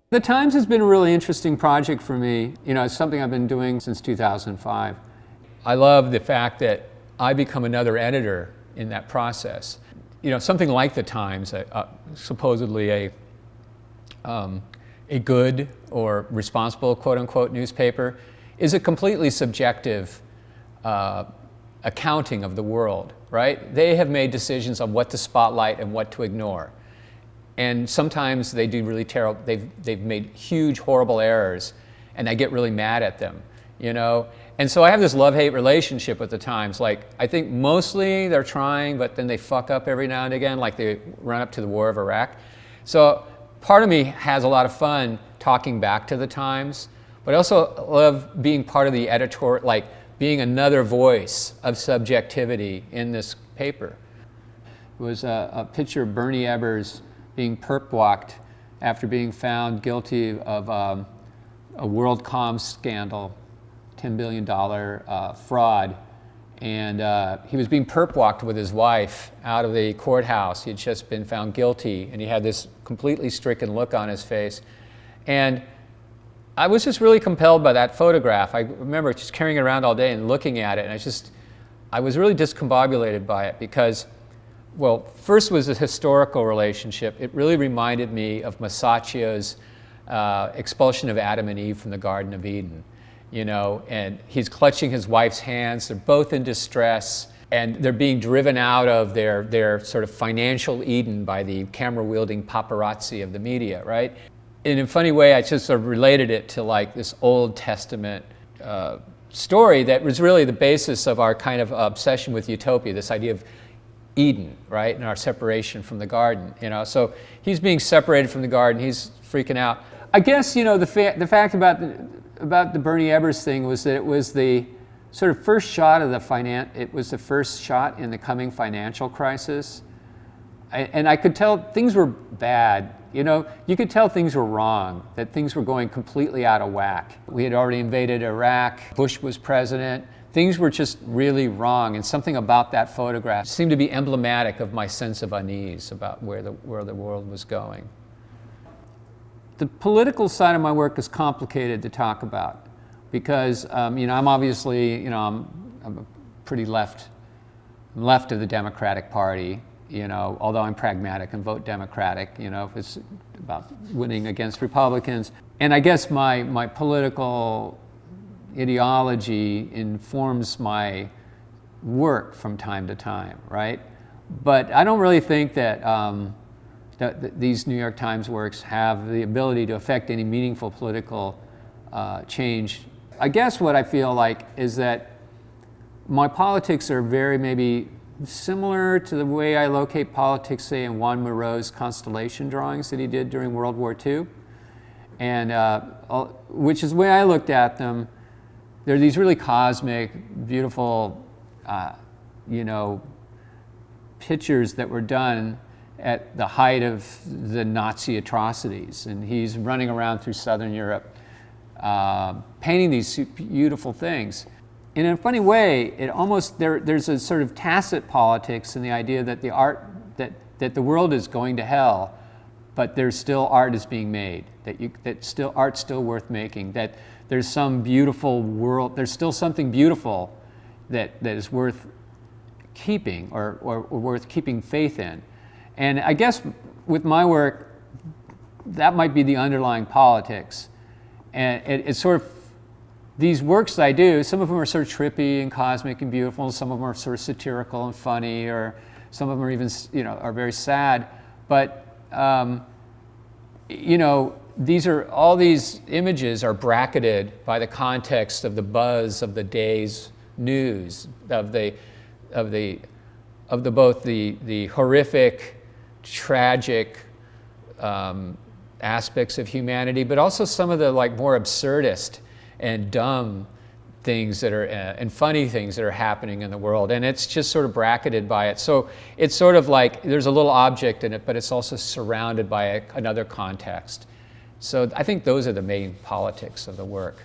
The Times has been a really interesting project for me. You know, it's something I've been doing since 2005. I love the fact that I become another editor in that process. You know, something like The Times, supposedly a good or responsible, quote unquote, newspaper, is a completely subjective accounting of the world, right? They have made decisions on what to spotlight and what to ignore. And sometimes they do really terrible, they've made huge, horrible errors, and I get really mad at them, you know? And so I have this love-hate relationship with The Times. Like, I think mostly they're trying, but then they fuck up every now and again, like they run up to the war of Iraq. So part of me has a lot of fun talking back to The Times, but I also love being part of the editorial, like being another voice of subjectivity in this paper. It was a picture of Bernie Ebbers being perp-walked after being found guilty of a WorldCom scandal, $10 billion fraud. And he was being perp-walked with his wife out of the courthouse. He had just been found guilty, and he had this completely stricken look on his face. And I was just really compelled by that photograph. I remember just carrying it around all day and looking at it, and I was really discombobulated by it because, well, first was a historical relationship. It really reminded me of Masaccio's expulsion of Adam and Eve from the Garden of Eden, you know, and he's clutching his wife's hands. They're both in distress, and they're being driven out of their sort of financial Eden by the camera-wielding paparazzi of the media, right? In a funny way, I just sort of related it to like this Old Testament story that was really the basis of our kind of obsession with utopia, this idea of Eden, right, and our separation from the garden, you know. So he's being separated from the garden, he's freaking out. I guess, you know, the fact about the Bernie Ebbers thing was that it was the sort of first shot of it was the first shot in the coming financial crisis. And I could tell things were bad, you know, you could tell things were wrong, that things were going completely out of whack. We had already invaded Iraq, Bush was president. Things were just really wrong, and something about that photograph seemed to be emblematic of my sense of unease about where the world was going. The political side of my work is complicated to talk about because, you know, I'm obviously, you know, I'm a pretty left of the Democratic Party, you know, although I'm pragmatic and vote Democratic, you know, if it's about winning against Republicans. And I guess my political ideology informs my work from time to time, right? But I don't really think that, that these New York Times works have the ability to affect any meaningful political change. I guess what I feel like is that my politics are very maybe similar to the way I locate politics, say, in Juan Moreau's constellation drawings that he did during World War II, and which is the way I looked at them. They're these really cosmic, beautiful, you know, pictures that were done at the height of the Nazi atrocities. And he's running around through Southern Europe, painting these beautiful things. And in a funny way, it almost, there's a sort of tacit politics in the idea that the art, that the world is going to hell, but there's still art is being made, that art's still worth making, that there's some beautiful world, there's still something beautiful that is worth keeping or worth keeping faith in. And I guess with my work, that might be the underlying politics. And it's sort of, these works that I do, some of them are sort of trippy and cosmic and beautiful, some of them are sort of satirical and funny, or some of them are even, you know, are very sad. But, you know, all these images are bracketed by the context of the buzz of the day's news, of both the horrific, tragic aspects of humanity, but also some of the like more absurdist and dumb things that are and funny things that are happening in the world, and it's just sort of bracketed by it. So it's sort of like there's a little object in it, but it's also surrounded by another context. So I think those are the main politics of the work.